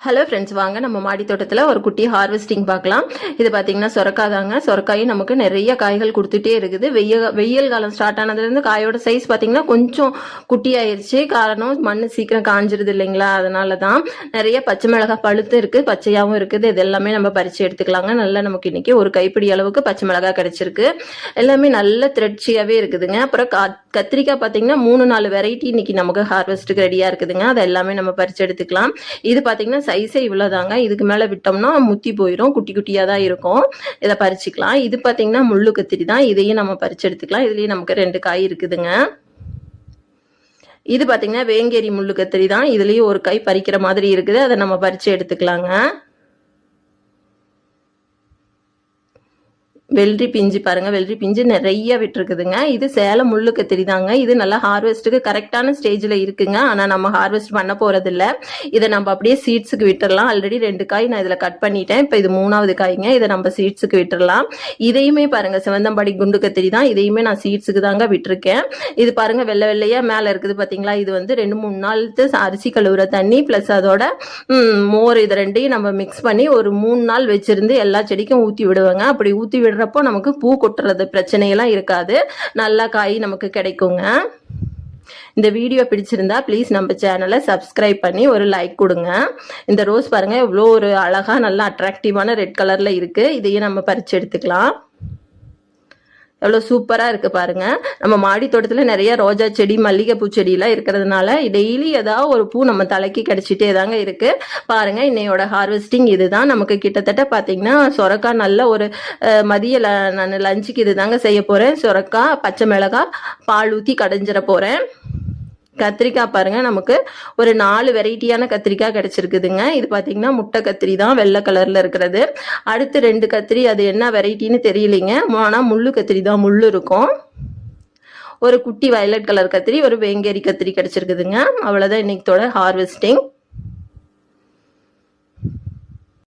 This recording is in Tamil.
ஹலோ ஃப்ரெண்ட்ஸ், வாங்க நம்ம மாடி தோட்டத்தில் ஒரு குட்டி ஹார்வெஸ்டிங் பார்க்கலாம். இது பார்த்தீங்கன்னா சொரக்காய் தாங்க. சொரக்காயும் நமக்கு நிறைய காய்கள் கொடுத்துட்டே இருக்குது. வெயில் காலம் ஸ்டார்ட் ஆனதுலேருந்து காயோட சைஸ் பார்த்தீங்கன்னா கொஞ்சம் குட்டி ஆயிடுச்சு. காரணம் மண் சீக்கிரம் காஞ்சிருது இல்லைங்களா, அதனால தான். நிறைய பச்சை மிளகாய் பழுத்து இருக்குது, பச்சையாகவும் இருக்குது. இது எல்லாமே நம்ம பறித்து எடுத்துக்கலாங்க. நல்லா நமக்கு இன்றைக்கி ஒரு கைப்பிடி அளவுக்கு பச்சை மிளகாய் கிடச்சிருக்கு. எல்லாமே நல்ல திரட்சியாகவே இருக்குதுங்க. அப்புறம் கத்திரிக்காய் பார்த்தீங்கன்னா 3-4 வெரைட்டி இன்றைக்கி நமக்கு ஹார்வெஸ்ட்டுக்கு ரெடியாக இருக்குதுங்க. அதை எல்லாமே நம்ம பறித்து எடுத்துக்கலாம். இது பார்த்தீங்கன்னா சைஸே இவ்வளோதாங்க. இதுக்கு மேலே விட்டோம்னா முத்தி போயிடும், குட்டி குட்டியாக தான் இருக்கும். இதை பறிச்சுக்கலாம். இது பார்த்தீங்கன்னா முள்ளு கத்திரி தான். இதையும் நம்ம பறிச்சு எடுத்துக்கலாம். இதுலேயும் நமக்கு 2 காய் இருக்குதுங்க. இது பார்த்தீங்கன்னா வேங்கேரி முள்ளு கத்திரி தான். இதுலேயும் ஒரு காய் பறிக்கிற மாதிரி இருக்குது. அதை நம்ம பறிச்சு எடுத்துக்கலாங்க. வெள்ளரி பிஞ்சு பாருங்க, வெள்ளரி பிஞ்சு நிறைய விட்டுருக்குதுங்க. இது சேலம் முள்ளு கத்திரி தாங்க. இது நல்லா ஹார்வெஸ்ட்டுக்கு கரெக்டான ஸ்டேஜில் இருக்குங்க. ஆனால் நம்ம ஹார்வெஸ்ட் பண்ண போகிறதில்ல. இதை நம்ம அப்படியே சீட்ஸுக்கு விட்டுடலாம். ஆல்ரெடி 2 காய் நான் இதில் கட் பண்ணிட்டேன். இப்போ இது 3வது காய்ங்க. இதை நம்ம சீட்ஸுக்கு விட்டுடலாம். இதையுமே பாருங்க சிவந்தம்பாடி குண்டு கத்திரி தான். இதையுமே நான் சீட்ஸுக்கு தாங்க விட்டுருக்கேன். இது பாருங்க வெள்ளை வெள்ளையாக மேலே இருக்குது பார்த்தீங்களா. இது வந்து 2-3 நாள் அரிசி கழுவுற தண்ணி ப்ளஸ் அதோட மோர், இது ரெண்டையும் நம்ம மிக்ஸ் பண்ணி ஒரு 3 நாள் வச்சிருந்து எல்லா செடிக்கும் ஊற்றி விடுவேங்க. அப்படி ஊற்றி விடுற அப்போ நமக்கு பூ கொட்டுறது பிரச்சனையெல்லாம் இருக்காது. நல்லா காய் நமக்கு கிடைக்குங்க. இந்த வீடியோ பிடிச்சிருந்தா ப்ளீஸ் நம்ம சேனலை சப்ஸ்கிரைப் பண்ணி ஒரு லைக் கொடுங்க. இந்த ரோஸ் பாருங்க எவ்வளோ ஒரு அழகா நல்லா அட்ராக்டிவான ரெட் கலர்ல இருக்கு. இதையும் நம்ம பறிச்சு எடுத்துக்கலாம். எவ்வளோ சூப்பராக இருக்குது பாருங்கள். நம்ம மாடி தோட்டத்தில் நிறைய ரோஜா செடி, மல்லிகைப்பூ செடியெலாம் இருக்கிறதுனால டெய்லி ஏதாவது ஒரு பூ நம்ம தலைக்கு கிடச்சிட்டே தாங்க இருக்குது. பாருங்கள், இன்னையோட ஹார்வெஸ்டிங் இது தான். நமக்கு கிட்டத்தட்ட பார்த்திங்கன்னா சொரக்காய் நல்ல ஒரு மதிய நான் லஞ்சுக்கு இது தாங்க செய்ய போகிறேன். சொரக்காய், பச்சை மிளகாய், பால் ஊற்றி கடைஞ்சிட போகிறேன். கத்திரிக்காய் பாருங்க, நமக்கு ஒரு 4 வெரைட்டியான கத்திரிக்காய் கிடைச்சிருக்குதுங்க. இது பார்த்தீங்கன்னா முட்டை கத்திரி தான், வெள்ளை கலர்ல இருக்கிறது. அடுத்து 2 கத்திரி, அது என்ன வெரைட்டின்னு தெரியலைங்க. ஆனால் முள்ளு கத்திரி தான், முள்ளு இருக்கும். ஒரு குட்டி வயலட் கலர் கத்திரி, ஒரு வேங்கேரி கத்திரி கிடைச்சிருக்குதுங்க. அவ்வளோதான் இன்னைக்கோட ஹார்வெஸ்டிங்.